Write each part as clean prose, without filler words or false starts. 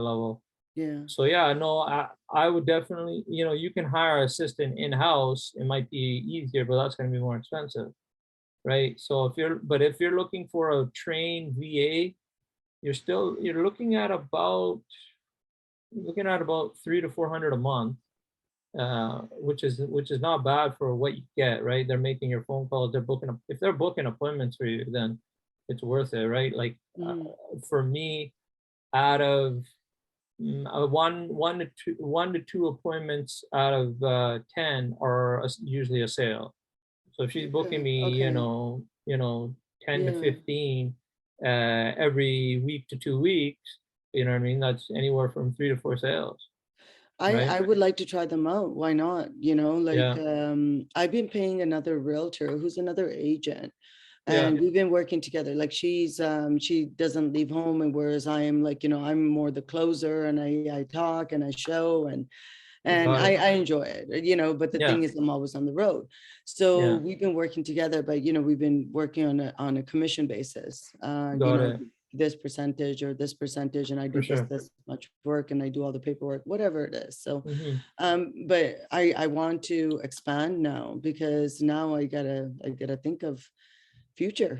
level. Yeah. So yeah, no, I would definitely, you can hire an assistant in-house. It might be easier, but that's going to be more expensive, right? So if you're looking for a trained VA, you're looking at about 300 to 400 a month, which is not bad for what you get, right? They're making your phone calls, if they're booking appointments for you, then it's worth it, right? Like Mm. for me, out of one to two appointments out of 10 are usually a sale. So if she's booking Okay. me, Okay. 10 to Yeah. 15 every week to 2 weeks, you know what I mean? That's anywhere from 3 to 4 sales, I right? would like to try them out. Why not? Yeah, I've been paying another realtor who's another agent, yeah, and we've been working together. Like she doesn't leave home, and whereas I am like, I'm more the closer, and I talk and I show, and got it. I enjoy it, but the Yeah, thing is I'm always on the road. So yeah, we've been working together, but we've been working on a commission basis. got it, This percentage or this percentage, and I for do sure. this much work and I do all the paperwork, whatever it is. So Hmm. but I want to expand now because now I gotta think of future.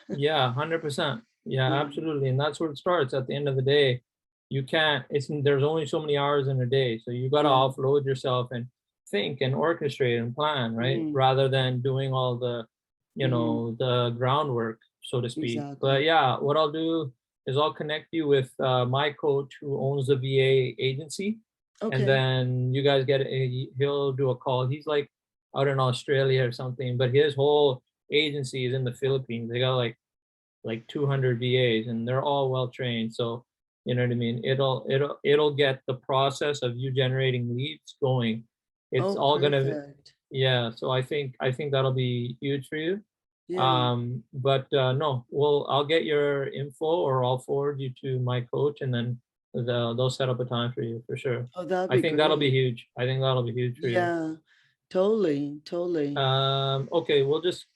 Yeah, 100%. Yeah, Yeah. absolutely. And that's where it starts. At the end of the day, you can't, there's only so many hours in a day. So you got to Yeah. offload yourself and think and orchestrate and plan, right? Hmm. Rather than doing all Hmm. the groundwork, so to speak. But Exactly. yeah, what I'll do is I'll connect you with my coach who owns the VA agency. And Okay. then you guys he'll do a call. He's like out in Australia or something, but his whole agency is in the Philippines. They got like 200 VAs and they're all well trained. So, you know what I mean? It'll get the process of you generating leads going. It's Oh, all gonna, perfect. yeah. So I think that'll be huge for you. Yeah. But no, I'll get your info or I'll forward you to my coach and then they'll set up a time for you for sure. Oh, that'd I be think that'll be great. huge. I think that'll be huge for you. Yeah, totally, totally. Okay, we'll just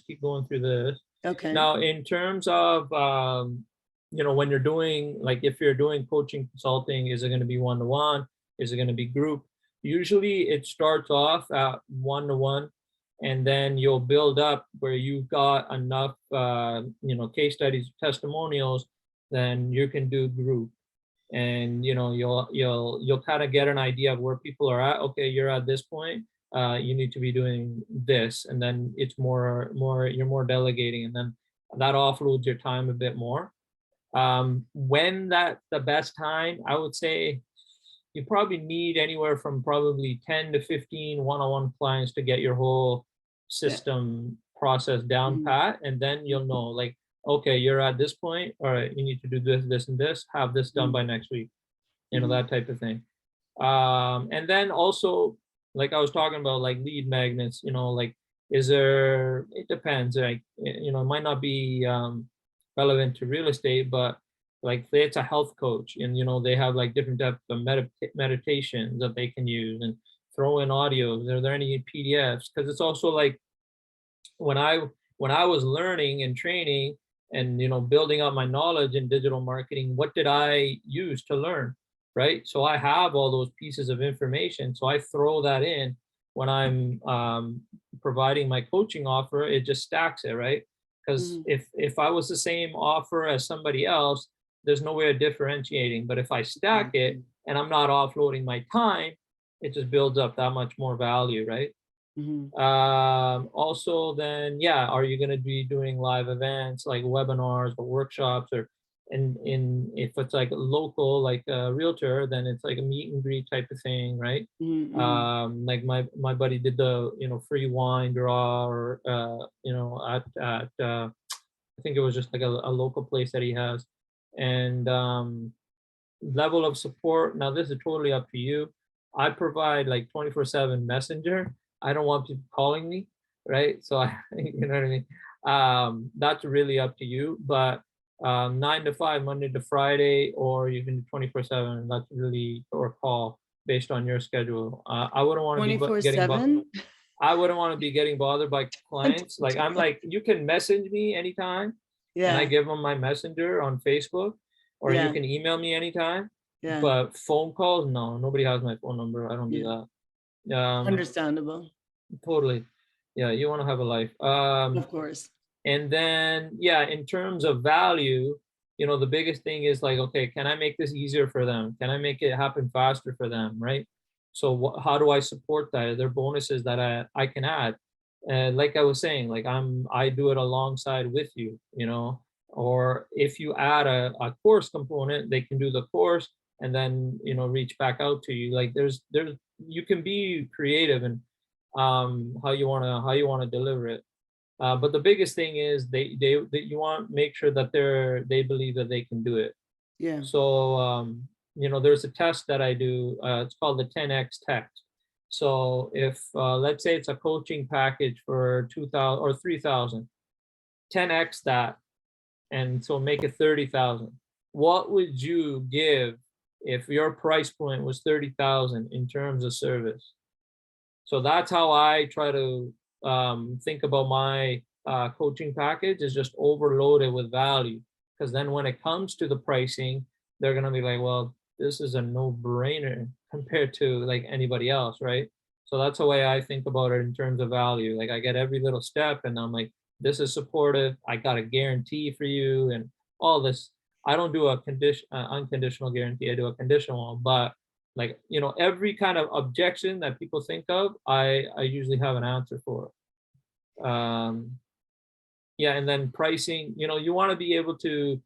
keep going through this. Okay. Now, in terms of when you're doing, like, if you're doing coaching consulting, is it going to be one to one? Is it going to be group? Usually, it starts off at one to one, and then you'll build up where you've got enough, case studies, testimonials, then you can do group, and you'll kind of get an idea of where people are at. Okay, you're at this point, you need to be doing this, and then it's you're more delegating, and then that offloads your time a bit more. When that the best time, I would say you probably need anywhere from probably 10 to 15 one-on-one clients to get your whole Yeah. system process down Mhm, pat, and then you'll know, like, okay, you're at this point, all right, you need to do this and this, have this done mhm, by next week, mhm. that type of thing. And then also, like I was talking about, like lead magnets, like, it depends, like, it might not be relevant to real estate, but like say it's a health coach and they have like different types of meditations that they can use, and throw in audios. Are there any PDFs? Because it's also like, when I when I was learning and training and building up my knowledge in digital marketing, what did I use to learn? Right. So I have all those pieces of information. So I throw that in when I'm providing my coaching offer. It just stacks it, right? Because Mhm, if I was the same offer as somebody else, there's no way of differentiating. But if I stack it exactly. and I'm not offloading my time, it just builds up that much more value, right? Mhm. Also, then, yeah, are you going to be doing live events like webinars or workshops, or if it's like local, like a realtor, then it's like a meet and greet type of thing, right? Mhm, mhm. Like my buddy did the free wine draw, or at I think it was just like a local place that he has. And level of support, now this is totally up to you. I provide like 24/7 messenger. I don't want people calling me, right? So I you know what I mean. That's really up to you. But 9 to 5, Monday to Friday, or you can do 24/7. That's really, or call based on your schedule. I wouldn't want to be getting 24/7? I wouldn't want to be getting bothered by clients. Like, I'm like, you can message me anytime, and I Yeah, give them my messenger on Facebook, or you yeah. can email me anytime. Yeah, But phone calls, no, nobody has my phone number. I don't do yeah, that. understandable, Totally. Yeah, you want to have a life. of course. And then, yeah, in terms of value, the biggest thing is like, okay, can I make this easier for them? Can I make it happen faster for them? Right. So how do I support that? Are there bonuses that I can add? Like I was saying, like I do it alongside with you, or if you add a course component, they can do the course and then, reach back out to you. Like there's, you can be creative and how you want to deliver it. But the biggest thing is that you want make sure that they believe that they can do it. Yeah, So there's a test that I do. It's called the 10x test. So if let's say it's a coaching package for 2,000 or 3,000, 10x that, and so make it 30,000. What would you give if your price point was 30,000 in terms of service? So that's how I try to think about my coaching package, is just overload it with value. Because then when it comes to the pricing, they're gonna be like, well, this is a no-brainer compared to like anybody else, right? So that's the way I think about it in terms of value. Like I get every little step and I'm like, this is supportive. I got a guarantee for you and all this. I don't do a unconditional guarantee. I do a conditional one, but like every kind of objection that people think of, I usually have an answer for. um yeah, and then pricing, you want to be able to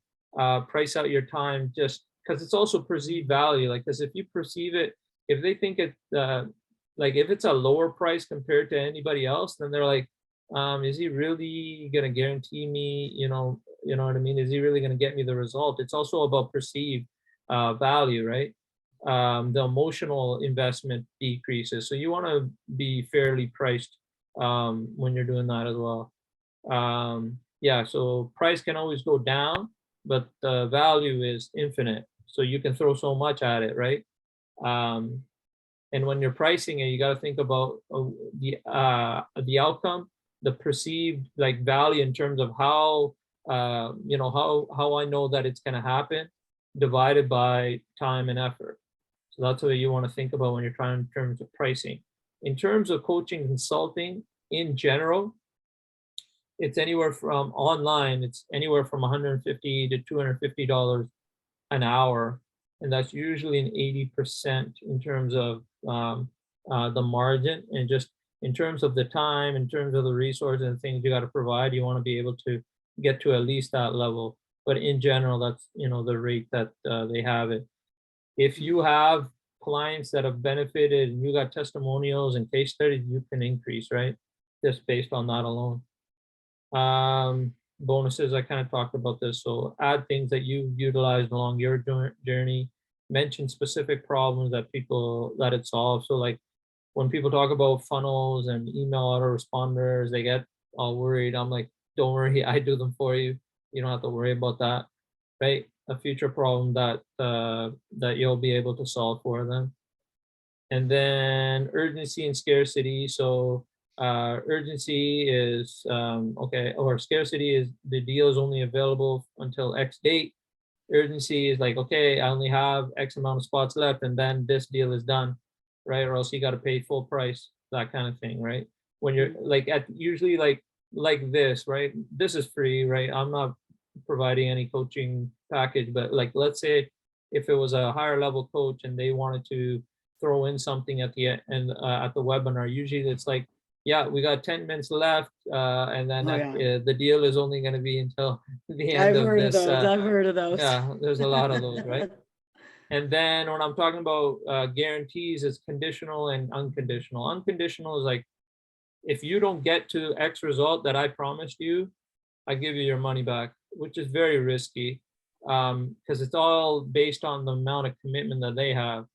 price out your time, just because it's also perceived value. Like, because if you perceive it, if they think it like if it's a lower price compared to anybody else, then they're like, is he really gonna guarantee me, what I mean, is he really gonna get me the result? It's also about perceived value, right? The emotional investment decreases, so you want to be fairly priced when you're doing that as well. Yeah, so price can always go down, but the value is infinite, so you can throw so much at it, right? um, and when you're pricing it, you got to think about the outcome, the perceived like value in terms of how how I know that it's going to happen, divided by time and effort. So that's what you want to think about when you're trying in terms of pricing. In terms of coaching consulting in general, it's anywhere from online, it's anywhere from 150 to $250 an hour. And that's usually an 80% in terms of the margin. And just in terms of the time, in terms of the resources and things you got to provide, you want to be able to get to at least that level. But in general, that's, the rate that they have it. If you have clients that have benefited and you got testimonials and case studies, you can increase, right? Just based on that alone. Bonuses, I kind of talked about this. So add things that you utilized along your journey. Mention specific problems that it solves. So like when people talk about funnels and email autoresponders, they get all worried. I'm like, don't worry, I do them for you. You don't have to worry about that, right? A future problem that you'll be able to solve for them. And then urgency and scarcity. So urgency is okay, or scarcity is the deal is only available until X date. Urgency is like, okay, I only have X amount of spots left and then this deal is done, right? Or else you got to pay full price, that kind of thing, right? When you're like at usually like this, right? This is free, right? I'm not providing any coaching package, but like let's say if it was a higher level coach and they wanted to throw in something at the end at the webinar, usually it's like, yeah, we got 10 minutes left, and then Oh yeah, the deal is only going to be until the end I've of heard of this. those. I've heard of those. Yeah, there's a lot of those, right? And then when I'm talking about guarantees, it's conditional and unconditional. Unconditional is like, if you don't get to X result that I promised you, I give you your money back, which is very risky, because it's all based on the amount of commitment that they have.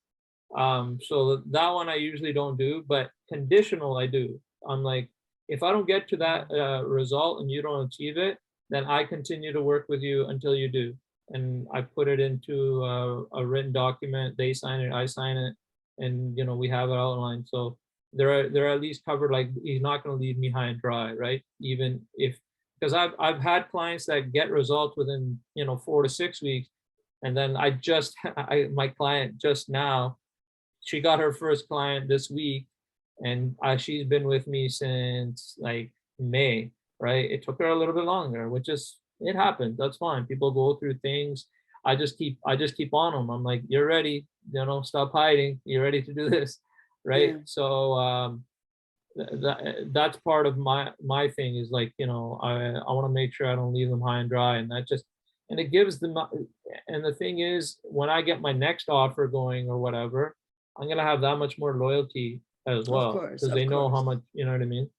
So that one I usually don't do, but conditional I do. I'm like, if I don't get to that result and you don't achieve it, then I continue to work with you until you do. And I put it into a written document. They sign it, I sign it, and we have it outlined. So they're at least covered. Like he's not going to leave me high and dry, right? Even if, because I've had clients that get results within 4 to 6 weeks, And then my client just now, she got her first client this week, and she's been with me since like May, right? It took her a little bit longer, which is, it happens. That's fine. People go through things. I just keep on them. I'm like, you're ready, stop hiding. You're ready to do this, right? Yeah. So that's part of my thing is like, I want to make sure I don't leave them high and dry, and that just, and it gives them, and the thing is, when I get my next offer going or whatever, I'm gonna have that much more loyalty as Of well, course, because of they know how course. much, you know what I mean?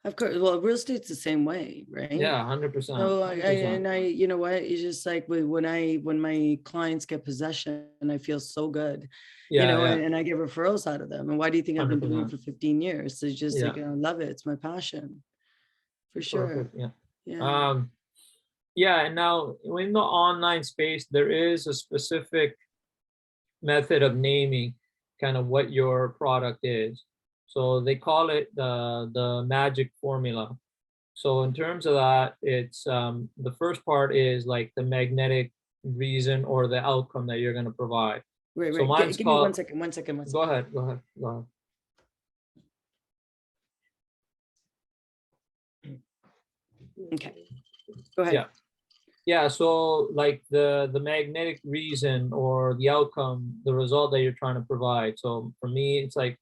Of course. Well, real estate's the same way, right? Yeah, 100%, So 100%. you know what? It's just like when my clients get possession, I feel so good, Yeah, yeah, and I get referrals out of them. And why do you think I've been doing it 100%. for 15 years? It's just Yeah, like, I love it. It's my passion, for sure. perfect. Yeah. Yeah. Um, yeah, and now in the online space, there is a specific method of naming kind of what your product is. So they call it the magic formula. So in terms of that, it's the first part is like the magnetic reason or the outcome that you're going to provide. Right, So right. mine's Give me one called, second, one second, one go second. ahead, go ahead, go ahead. Okay, go ahead. Yeah. Yeah, so like the magnetic reason or the outcome, the result that you're trying to provide. So for me, it's like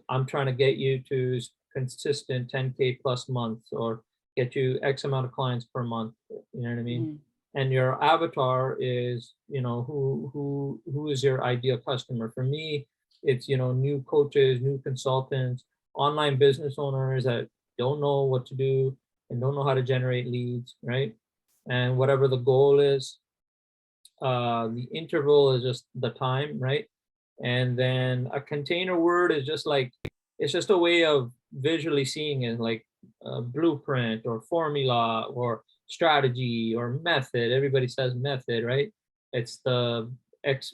I'm trying to get you to consistent 10K plus months, or get you X amount of clients per month. You know what I mean? Mhm. And your avatar is, who is your ideal customer? For me, it's, new coaches, new consultants, online business owners that don't know what to do and don't know how to generate leads, right? And whatever the goal is, the interval is just the time, right? And then a container word is just like, it's just a way of visually seeing it, like a blueprint or formula or strategy or method. Everybody says method, right? It's the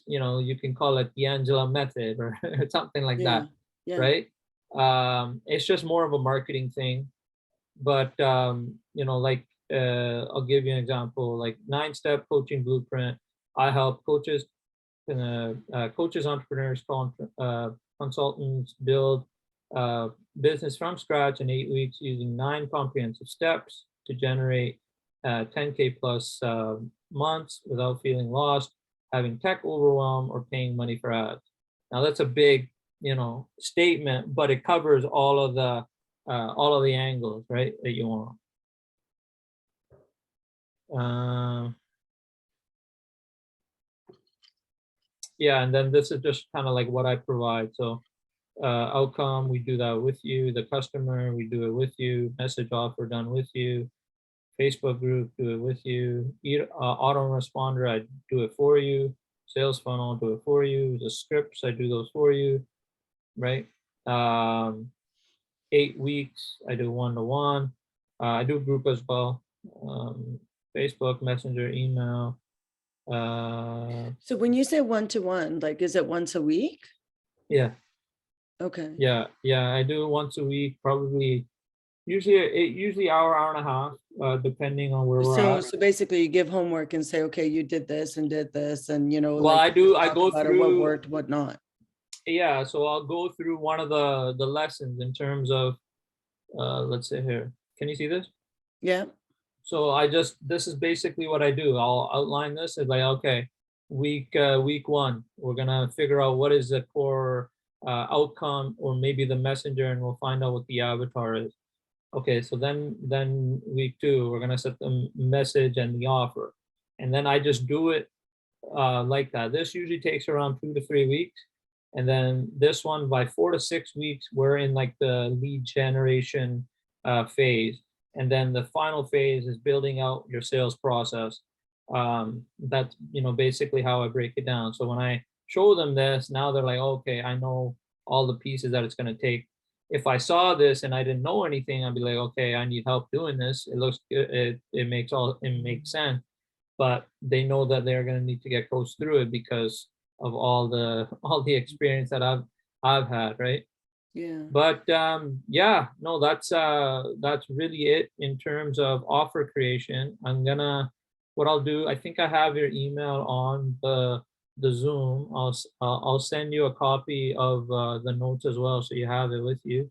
you can call it the Angela method or something like Yeah, that, yeah. right? It's just more of a marketing thing. But like, I'll give you an example, like 9-step coaching blueprint. I help coaches, entrepreneurs, consultants build business from scratch in 8 weeks using 9 comprehensive steps to generate 10K plus months without feeling lost, having tech overwhelm, or paying money for ads. Now that's a big, statement, but it covers all of the angles, right, that you want. Uh, yeah, and then this is just kind of like what I provide. So outcome, we do that with you. The customer, we do it with you. Message offer, done with you. Facebook group, do it with you. Autoresponder, I do it for you. Sales funnel, do it for you. The scripts, I do those for you, right? 8 weeks, I do one-to-one. I do group as well. Facebook, Messenger, email. So when you say one-to-one, like, is it once a week? Yeah, Okay. yeah. I do once a week, probably. Usually hour and a half, depending on where we're So, at. so basically you give homework and say, okay, you did this and did this, and Well, like I do. I talk go about it, what through. worked, what not. Yeah, so I'll go through one of the lessons in terms of, let's say here. Can you see this? Yeah. So this is basically what I do. I'll outline this as like, okay, week 1, we're gonna figure out what is the core outcome, or maybe the messenger, and we'll find out what the avatar is. Okay, so then week 2, we're gonna set the message and the offer, and then I just do it like that. This usually takes around 2 to 3 weeks, and then this one, by 4 to 6 weeks, we're in like the lead generation phase, and then the final phase is building out your sales process. That's basically how I break it down. So when I show them this, now they're like, okay, I know all the pieces that it's going to take. If I saw this and I didn't know anything, I'd be like, okay, I need help doing this. It looks good. It makes sense, but they know that they're going to need to get coached through it because of all the experience that I've had, right? Yeah. But yeah, no, that's really it in terms of offer creation. I'm gonna what I'll do, I think I have your email on the Zoom. I'll send you a copy of the notes as well, so you have it with you.